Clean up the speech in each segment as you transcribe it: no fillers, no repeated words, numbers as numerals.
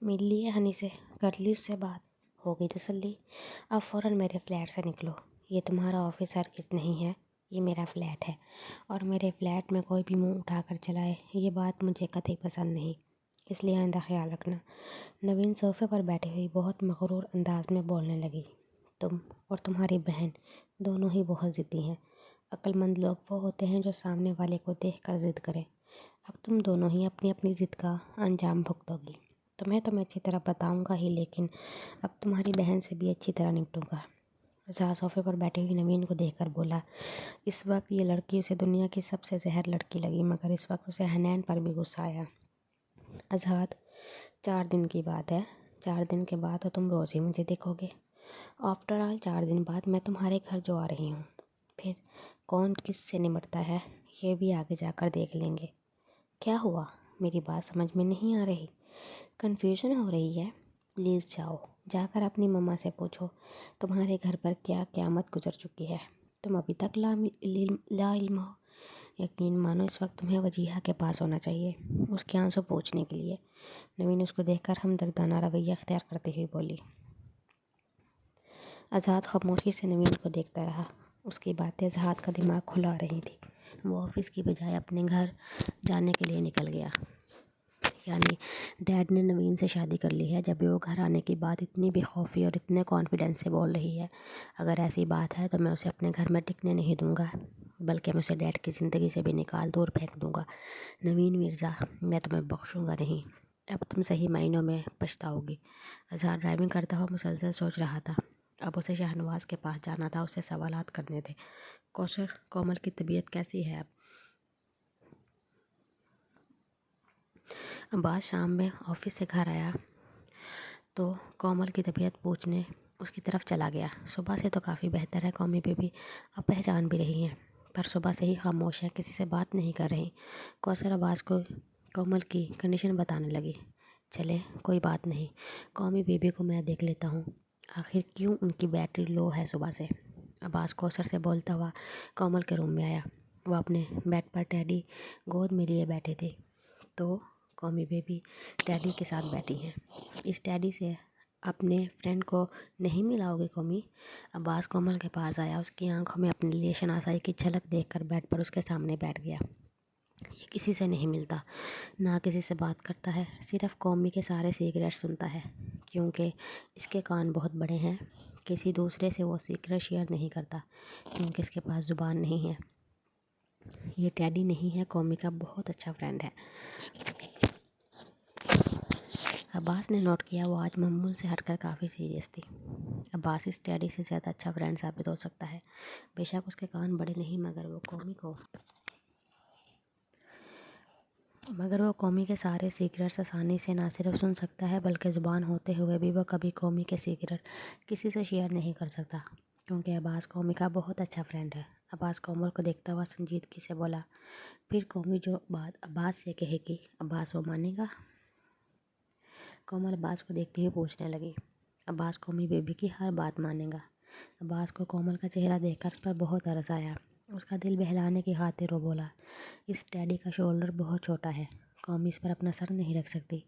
مل لیے ہنی سے، کر لی اس سے بات، ہو گئی تسلی۔ اب فوراً میرے فلیٹ سے نکلو، یہ تمہارا آفس ہرگز نہیں ہے، یہ میرا فلیٹ ہے، اور میرے فلیٹ میں کوئی بھی منہ اٹھا کر چلائے یہ بات مجھے قطعی پسند نہیں، اس لیے آئندہ خیال رکھنا۔ نوین صوفے پر بیٹھی ہوئی بہت مغرور انداز میں بولنے لگی۔ تم اور تمہاری بہن دونوں ہی بہت ضدی ہیں۔ عقل مند لوگ وہ ہوتے ہیں جو سامنے والے کو دیکھ کر ضد کریں۔ اب تم دونوں ہی اپنی اپنی ضد کا انجام بھگتو گی۔ تمہیں تو میں اچھی طرح بتاؤں گا ہی، لیکن اب تمہاری بہن سے بھی اچھی طرح نپٹوں گا۔ اظہار صوفے پر بیٹھی ہوئی نوین کو دیکھ کر بولا۔ اس وقت یہ لڑکی اسے دنیا کی سب سے زہر لڑکی لگی، مگر اس وقت اسے حنین پر بھی غصہ آیا۔ اظہار، 4 دن کی بات ہے، 4 دن کے بعد تو تم روز ہی مجھے دیکھو گے۔ آفٹر آل 4 دن بعد میں تمہارے گھر جو آ رہی ہوں، پھر کون کس سے نمٹتا ہے یہ بھی آگے جا کر دیکھ لیں گے۔ کیا ہوا؟ میری بات سمجھ میں نہیں آ رہی؟ کنفیوژن ہو رہی ہے؟ پلیز جاؤ، جا کر اپنی مما سے پوچھو تمہارے گھر پر کیا قیامت گزر چکی ہے، تم ابھی تک لا علم ہو۔ یقین مانو اس وقت تمہیں وجیہہ کے پاس ہونا چاہیے، اس کے آنسو پوچھنے کے لیے۔ نوین اس کو دیکھ کر ہمدردانہ رویہ اختیار کرتے ہوئی بولی۔ آزاد خاموشی سے نوین کو دیکھتا رہا۔ اس کی باتیں آزاد کا دماغ کھلا رہی تھی۔ وہ آفس کی بجائے اپنے گھر جانے کے لیے نکل گیا۔ یعنی ڈیڈ نے نوین سے شادی کر لی ہے، جب وہ گھر آنے کی بات اتنی بے خوفی اور اتنے کانفیڈنس سے بول رہی ہے۔ اگر ایسی بات ہے تو میں اسے اپنے گھر میں ٹکنے نہیں دوں گا، بلکہ میں اسے ڈیڈ کی زندگی سے بھی نکال دور پھینک دوں گا۔ نوین مرزا، میں تمہیں بخشوں گا نہیں، اب تم صحیح معنوں میں پچھتاؤ گی۔ اظہار ڈرائیونگ کرتا ہوا مسلسل سوچ رہا تھا۔ اب اسے شاہنواز کے پاس جانا تھا، اس سے سوالات کرنے تھے۔ کوثر، کومل کی طبیعت کیسی ہے اب؟ بعد شام میں آفس سے گھر آیا تو کومل کی طبیعت پوچھنے اس کی طرف چلا گیا۔ صبح سے تو کافی بہتر ہے، قومی بیبی اب پہچان بھی رہی ہیں، پر صبح سے ہی خاموش ہے، کسی سے بات نہیں کر رہی۔ کوثر عباس کو کومل کی کنڈیشن بتانے لگی۔ چلے کوئی بات نہیں، قومی بیبی کو میں دیکھ لیتا ہوں، آخر کیوں ان کی بیٹری لو ہے صبح سے۔ عباس کوثر سے بولتا ہوا کومل کے روم میں آیا۔ وہ اپنے بیڈ پر ٹیڈی گود میں لیے بیٹھے تھے، تو قومی بیبی ٹیڈی کے ساتھ بیٹھی ہیں۔ اس ٹیڈی سے اپنے فرینڈ کو نہیں ملاؤ گے قومی؟ عباس کومل کے پاس آیا، اس کی آنکھوں میں اپنے لیے شناسائی کی جھلک دیکھ کر بیڈ پر اس کے سامنے بیٹھ گیا۔ یہ کسی سے نہیں ملتا، نہ کسی سے بات کرتا ہے، صرف قومی کے سارے سیکریٹ سنتا ہے، کیونکہ اس کے کان بہت بڑے ہیں۔ کسی دوسرے سے وہ سیکریٹ شیئر نہیں کرتا، کیونکہ اس کے پاس زبان نہیں ہے۔ یہ ٹیڈی نہیں ہے، قومی کا بہت اچھا فرینڈ ہے۔ عباس نے نوٹ کیا وہ آج معمول سے ہٹ کر کافی سیریس تھی۔ عباس اس ٹیڈی سے زیادہ اچھا فرینڈ ثابت ہو سکتا ہے۔ بے شک اس کے کان بڑے نہیں، مگر وہ قومی کے سارے سیکریٹس آسانی سے نہ صرف سن سکتا ہے، بلکہ زبان ہوتے ہوئے بھی وہ کبھی قومی کے سیکریٹ کسی سے شیئر نہیں کر سکتا، کیونکہ عباس قومی کا بہت اچھا فرینڈ ہے۔ عباس کومل کو دیکھتا ہوا سنجیدگی سے بولا۔ پھر قومی جو بات عباس سے کہے گی، عباس وہ مانے گا؟ کومل عباس کو دیکھتے ہوئے پوچھنے لگی۔ عباس قومی بیبی کی ہر بات مانے گا۔ عباس کو کومل کا چہرہ دیکھ کر اس پر بہت ترس آیا۔ اس کا دل بہلانے کی خاطر وہ بولا، اس ٹیڈی کا شولڈر بہت چھوٹا ہے، قومی اس پر اپنا سر نہیں رکھ سکتی،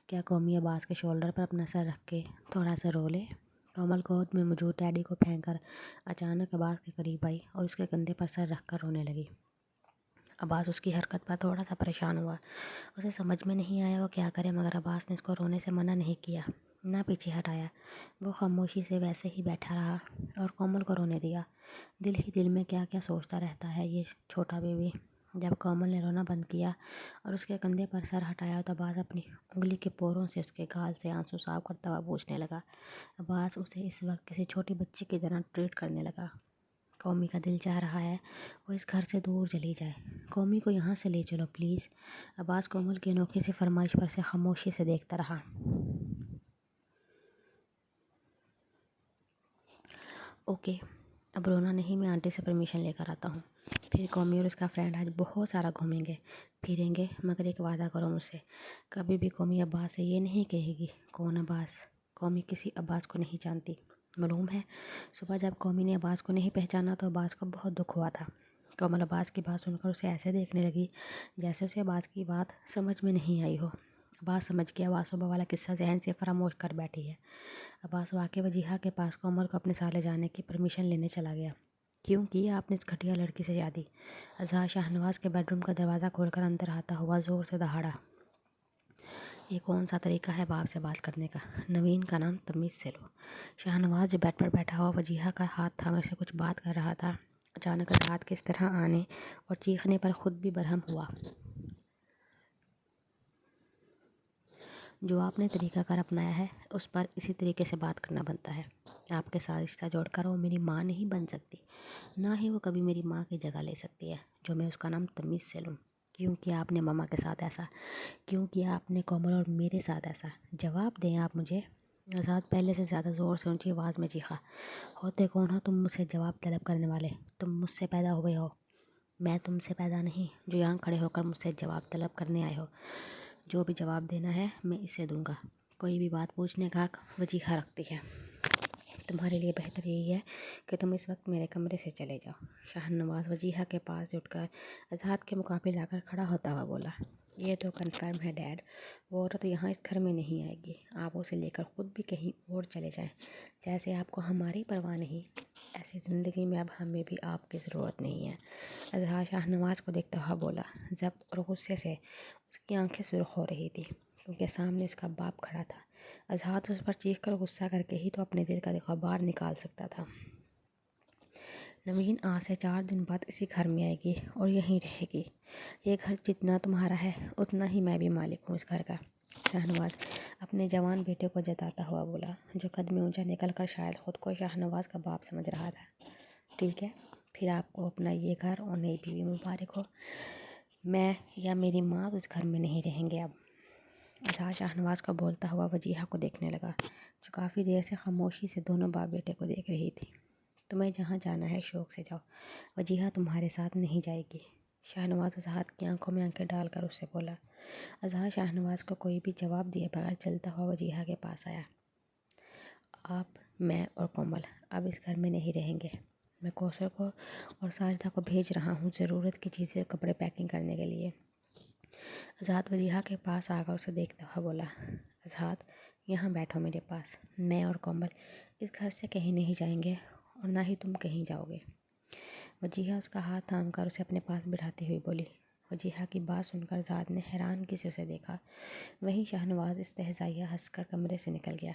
کیا قومی عباس کے شولڈر پر اپنا سر رکھ کے تھوڑا سا رو لے؟ کومل گود میں موجود ٹیڈی کو پھینک کر اچانک عباس کے قریب آئی اور اس کے کندھے پر سر رکھ کر رونے لگی۔ عباس اس کی حرکت پر تھوڑا سا پریشان ہوا، اسے سمجھ میں نہیں آیا وہ کیا کرے، مگر عباس نے اس کو رونے سے منع نہیں کیا، نہ پیچھے ہٹایا۔ وہ خاموشی سے ویسے ہی بیٹھا رہا اور کومل کو رونے دیا۔ دل ہی دل میں کیا کیا سوچتا رہتا ہے یہ چھوٹا بیبی۔ جب کومل نے رونا بند کیا اور اس کے کندھے پر سر ہٹایا تو عباس اپنی انگلی کے پوروں سے اس کے گال سے آنسو صاف کرتا ہوا پوچھنے لگا۔ عباس اسے اس وقت کسی چھوٹی بچی کی طرح ٹریٹ کرنے لگا۔ قومی کا دل چاہ رہا ہے وہ اس گھر سے دور چلی جائے، قومی کو یہاں سے لے چلو پلیز۔ عباس کومل کی انوکھی سی فرمائش پر سے خاموشی سے دیکھتا رہا۔ اوکے، اب رونا نہیں، میں آنٹی سے پرمیشن لے کر آتا ہوں، پھر قومی اور اس کا فرینڈ آج بہت سارا گھومیں گے پھریں گے، مگر ایک وعدہ کرو مجھ سے، کبھی بھی قومی عباس سے یہ نہیں کہے گی کون عباس۔ قومی کسی عباس کو نہیں جانتی، معلوم ہے؟ صبح جب قومی نے عباس کو نہیں پہچانا تو عباس کو بہت دکھ ہوا تھا۔ کومل عباس کی بات سن کر اسے ایسے دیکھنے لگی جیسے اسے عباس کی بات سمجھ میں نہیں آئی ہو۔ عباس سمجھ گیا عباس صبح والا قصہ ذہن سے فراموش کر بیٹھی ہے۔ عباس واقعی وجیہہ کے پاس کومل کو اپنے ساتھ لے جانے کی پرمیشن لینے چلا گیا۔ کیوں کی آپ نے اس گھٹیا لڑکی سے شادی؟ اظہار شاہنواز کے بیڈ روم کا دروازہ کھول کر اندر آتا ہوا زور سے دہاڑا۔ یہ کون سا طریقہ ہے باپ سے بات کرنے کا؟ نوین کا نام تمیز سے لو۔ شاہنواز جو بیڈ پر بیٹھا ہوا وجیہہ کا ہاتھ تھامے سے کچھ بات کر رہا تھا، اچانک اظہار کے اس طرح آنے اور چیخنے پر خود بھی برہم ہوا۔ جو آپ نے طریقہ کار اپنایا ہے اس پر اسی طریقے سے بات کرنا بنتا ہے۔ آپ کے ساتھ رشتہ جوڑ کر وہ میری ماں نہیں بن سکتی، نہ ہی وہ کبھی میری ماں کی جگہ لے سکتی ہے جو میں اس کا نام تمیز سے لوں۔ کیوں کیا آپ نے ماما کے ساتھ ایسا؟ کیوں کیا آپ نے کومل اور میرے ساتھ ایسا؟ جواب دیں آپ مجھے۔ آزاد پہلے سے زیادہ زور سے اونچی آواز میں چیخا۔ ہوتے کون ہو تم مجھ سے جواب طلب کرنے والے؟ تم مجھ سے پیدا ہوئے ہو، میں تم سے پیدا نہیں جو یہاں کھڑے ہو کر مجھ سے جواب طلب کرنے آئے ہو۔ جو بھی جواب دینا ہے میں اسے دوں گا۔ کوئی بھی بات پوچھنے کا حق وجیہہ رکھتی ہے۔ تمہارے لیے بہتر یہی ہے کہ تم اس وقت میرے کمرے سے چلے جاؤ۔ شاہنواز وجیہہ کے پاس اٹھ کر اظہار کے مقابل آ کر کھڑا ہوتا ہوا بولا۔ یہ تو کنفرم ہے ڈیڈ، وہ عورت یہاں اس گھر میں نہیں آئے گی۔ آپ اسے لے کر خود بھی کہیں اور چلے جائیں۔ جیسے آپ کو ہماری پرواہ نہیں، ایسی زندگی میں اب ہمیں بھی آپ کی ضرورت نہیں ہے۔ اظہار شاہنواز کو دیکھتا ہوا بولا۔ ضبط اور غصے سے اس کی آنکھیں سرخ ہو رہی تھی کیونکہ سامنے اس کا باپ کھڑا تھا۔ اظہار تو اس پر چیخ کر غصہ کر کے ہی تو اپنے دل کا غبار نکال سکتا تھا۔ نوین آج سے 4 دن بعد اسی گھر میں آئے گی اور یہیں رہے گی۔ یہ گھر جتنا تمہارا ہے اتنا ہی میں بھی مالک ہوں اس گھر کا۔ شاہنواز اپنے جوان بیٹے کو جتاتا ہوا بولا، جو قد میں اونچا نکل کر شاید خود کو شاہنواز کا باپ سمجھ رہا تھا۔ ٹھیک ہے، پھر آپ کو اپنا یہ گھر اور نئی بیوی مبارک ہو۔ میں یا میری ماں اس گھر میں نہیں رہیں گے اب۔ اظہار شاہنواز کو بولتا ہوا وجیہہ کو دیکھنے لگا، جو کافی دیر سے خاموشی سے دونوں باپ بیٹے کو دیکھ رہی تھی۔ تمہیں جہاں جانا ہے شوق سے جاؤ، وجیہہ تمہارے ساتھ نہیں جائے گی۔ شاہنواز اظہار کی آنکھوں میں آنکھیں ڈال کر اس سے بولا۔ اظہار شاہنواز کو کوئی بھی جواب دیے بغیر چلتا ہوا وجیہہ کے پاس آیا۔ آپ، میں اور کومل اب اس گھر میں نہیں رہیں گے۔ میں کوثر کو اور ساجدہ کو بھیج رہا ہوں ضرورت کی چیزیں کپڑے پیکنگ کرنے کے لیے۔ اظہار وجیہہ کے پاس آ کر اسے دیکھتا ہوا بولا۔ اظہار یہاں بیٹھو میرے پاس۔ میں اور کومل اس گھر سے کہیں نہیں جائیں گے اور نہ ہی تم کہیں جاؤ گے۔ وجیہہ اس کا ہاتھ تھام کر اسے اپنے پاس بٹھاتی ہوئی بولی۔ وجیہہ کی بات سن کر اظہار نے حیرانگی سے اسے دیکھا۔ وہیں شاہنواز استہزائیہ ہنس کر کمرے سے نکل گیا۔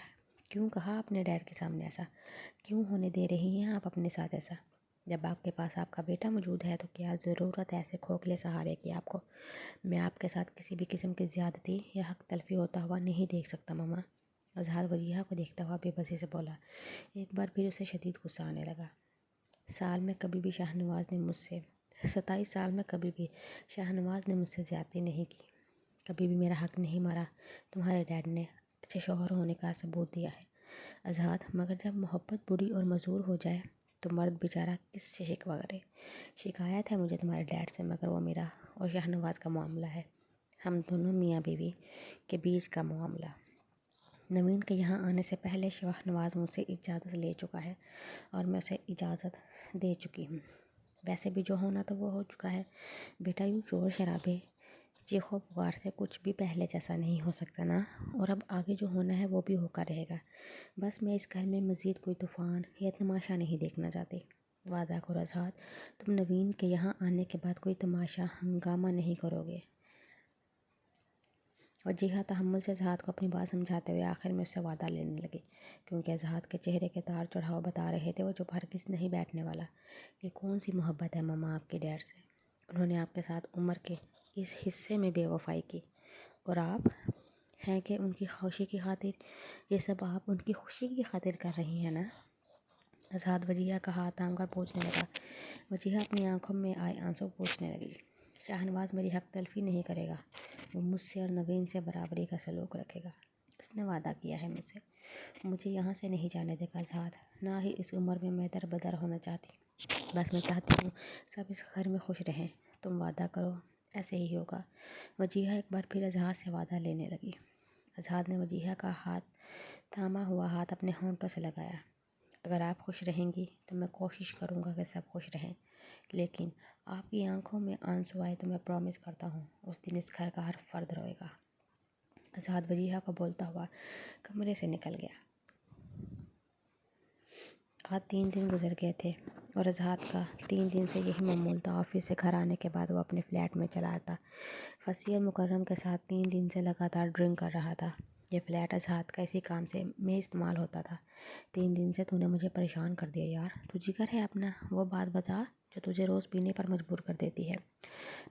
کیوں کہا اپنے ڈیڈ کے سامنے ایسا؟ کیوں ہونے دے رہی ہیں آپ اپنے ساتھ ایسا؟ جب آپ کے پاس آپ کا بیٹا موجود ہے تو کیا ضرورت ہے ایسے کھوکھلے سہارے کی آپ کو؟ میں آپ کے ساتھ کسی بھی قسم کی زیادتی یا حق تلفی ہوتا ہوا نہیں دیکھ سکتا ماما۔ اظہار وجیہہ کو دیکھتا ہوا بے بسی سے بولا۔ ایک بار پھر اسے شدید غصہ آنے لگا۔ سال میں کبھی بھی شاہنواز نے مجھ سے 27 سال میں کبھی بھی شاہنواز نے مجھ سے زیادتی نہیں کی، کبھی بھی میرا حق نہیں مارا۔ تمہارے ڈیڈ نے اچھے شوہر ہونے کا ثبوت دیا ہے اظہار، مگر جب محبت بری اور مزور ہو جائے تو مرد بیچارہ کس سے شکوہ کرے؟ شکایت ہے مجھے تمہارے ڈیڈ سے، مگر وہ میرا اور شاہنواز کا معاملہ ہے، ہم دونوں میاں بیوی کے بیچ کا معاملہ۔ نوین کے یہاں آنے سے پہلے شاہنواز مجھ سے اجازت لے چکا ہے اور میں اسے اجازت دے چکی ہوں۔ ویسے بھی جو ہونا تھا وہ ہو چکا ہے بیٹا، یوں شور شرابے چیخو پکار سے کچھ بھی پہلے جیسا نہیں ہو سکتا نا، اور اب آگے جو ہونا ہے وہ بھی ہو کر رہے گا۔ بس میں اس گھر میں مزید کوئی طوفان یا تماشا نہیں دیکھنا چاہتی۔ وعدہ کرو اظہار، تم نوین کے یہاں آنے کے بعد کوئی تماشا ہنگامہ نہیں کرو گے۔ وجیہہ تحمل سے اظہار کو اپنی بات سمجھاتے ہوئے آخر میں اس سے وعدہ لینے لگی، کیونکہ اظہار کے چہرے کے تار چڑھاؤ بتا رہے تھے وہ چپ ہرگز نہیں بیٹھنے والا۔ یہ کون سی محبت ہے ماما آپ کے ڈیڈ سے؟ انہوں نے آپ کے ساتھ عمر کے اس حصے میں بے وفائی کی اور آپ ہیں کہ ان کی خوشی کی خاطر یہ سب آپ ان کی خوشی کی خاطر کر رہی ہیں نا؟ اظہار وجیہہ کا ہاتھ تھام کر پوچھنے لگا۔ وجیہہ اپنی آنکھوں میں آئے آنسو پوچھنے لگی۔ شاہنواز میری حق تلفی نہیں کرے گا، وہ مجھ سے اور نوین سے برابری کا سلوک رکھے گا۔ اس نے وعدہ کیا ہے مجھ سے، مجھے یہاں سے نہیں جانے دے گا اظہار، نہ ہی اس عمر میں میں در بدر ہونا چاہتی۔ بس میں چاہتی ہوں سب اس گھر میں خوش رہیں۔ تم وعدہ کرو ایسے ہی ہوگا۔ وجیہہ ایک بار پھر اظہار سے وعدہ لینے لگی۔ اظہار نے وجیہہ کا ہاتھ تھاما ہوا ہاتھ اپنے ہونٹوں سے لگایا۔ اگر آپ خوش رہیں گی تو میں کوشش کروں گا کہ سب خوش رہیں، لیکن آپ کی آنکھوں میں آنسو آئے تو میں پرومس کرتا ہوں اس دن اس گھر کا ہر فرد روئے گا۔ اذہان وجیحہ کو بولتا ہوا کمرے سے نکل گیا۔ آج 3 دن گزر گئے تھے اور اذہان کا 3 دن سے یہی معمول تھا۔ آفس سے گھر آنے کے بعد وہ اپنے فلیٹ میں چلا آتا، فصیح اور مکرم کے ساتھ 3 دن سے لگاتار ڈرنک کر رہا تھا۔ یہ فلیٹ اذہان کا اسی کام سے میں استعمال ہوتا تھا۔ 3 دن سے تو نے مجھے پریشان کر دیا یار، تو جگر ہے اپنا وہ بات بتا جو تجھے روز پینے پر مجبور کر دیتی ہے۔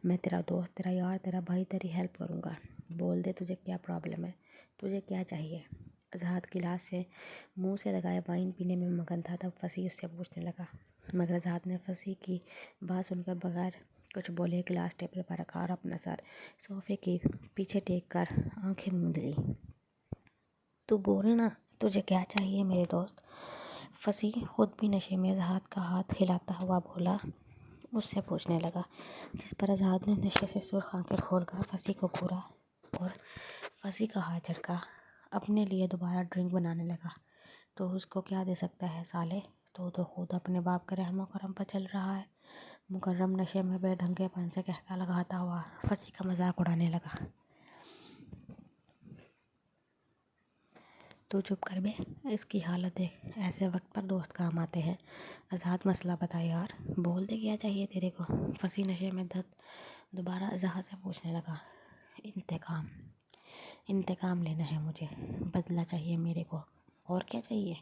میں تیرا دوست، تیرا یار، تیرا بھائی تیری ہیلپ کروں گا، بول دے تجھے کیا پرابلم ہے، تجھے کیا چاہیے۔ اذہان گلاس سے منہ سے لگائے وائن پینے میں مگن تھا، تب فصیح اس سے پوچھنے لگا، مگر اذہان نے فصیح کی بات سن کر بغیر کچھ بولے گلاس ٹیبل پر رکھا اور اپنا سر صوفے کے پیچھے ٹیک کر آنکھیں موند لی۔ تو بولنا تجھے کیا چاہیے میرے دوست۔ فصیح خود بھی نشے میں اذہان کا ہاتھ ہلاتا ہوا بولا، اس سے پوچھنے لگا، جس پر اذہان نے نشے سے سرخ آنکھیں کھول کر فصیح کو گھورا اور فصیح کا ہاتھ جھٹکا، اپنے لیے دوبارہ ڈرنک بنانے لگا۔ تو اس کو کیا دے سکتا ہے سالے، تو خود اپنے باپ کے رحم و کرم پر چل رہا ہے۔ مکرم نشے میں بے ڈھنگے پن سے قہقہہ لگاتا ہوا فصیح کا مذاق اڑانے لگا۔ تو چپ کر بے، اس کی حالت دیکھ، ایسے وقت پر دوست کام آتے ہیں۔ اذہان مسئلہ بتا یار، بول دے کیا چاہیے تیرے کو۔ فصیح نشے میں دوبارہ اذہان سے پوچھنے لگا۔ انتقام لینا ہے مجھے، بدلہ چاہیے میرے کو، اور کیا چاہیے؟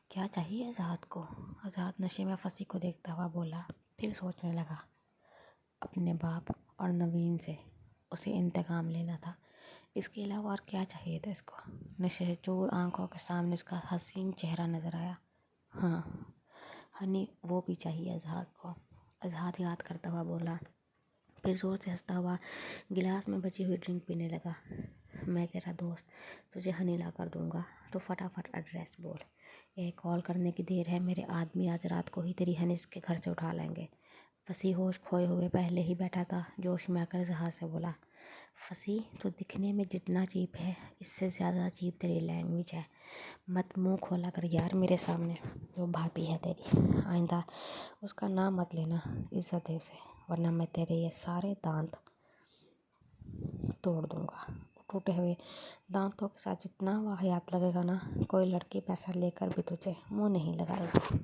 کیا چاہیے اذہان کو؟ اذہان نشے میں فصیح کو دیکھتا ہوا بولا، پھر سوچنے لگا، اپنے باپ اور نوین سے اسے انتقام لینا تھا، اس کے علاوہ اور کیا چاہیے تھا اس کو؟ نشے سے چور آنکھوں کے سامنے اس کا حسین چہرہ نظر آیا۔ ہاں ہنی، وہ بھی چاہیے اذہان کو، اذہان یاد کرتا ہوا بولا، پھر زور سے ہنستا ہوا گلاس میں بچی ہوئی ڈرنک پینے لگا۔ میں تیرا دوست، تجھے ہنی لا کر دوں گا، تو فٹافٹ ایڈریس بول، ایک کال کرنے کی دیر ہے، میرے آدمی آج رات کو ہی تیری ہنی اس کے گھر سے اٹھا لیں گے۔ فصیح ہوش کھوئے ہوئے پہلے ہی بیٹھا تھا، جوش میں آ کر اذہان سے بولا، فصیح تو دکھنے میں جتنا عجیب ہے اس سے زیادہ عجیب تیری لینگویج ہے، مت منہ کھولا کر یار میرے سامنے، وہ بھابھی ہے تیری، آئندہ اس کا نام مت لینا، عزت ہے اسے، ورنہ میں تیرے یہ سارے دانت توڑ دوں گا۔ ٹوٹے ہوئے دانتوں کے ساتھ جتنا واہیات لگے گا نا، کوئی لڑکی پیسہ لے کر بھی تجھے منہ نہیں لگائے گی۔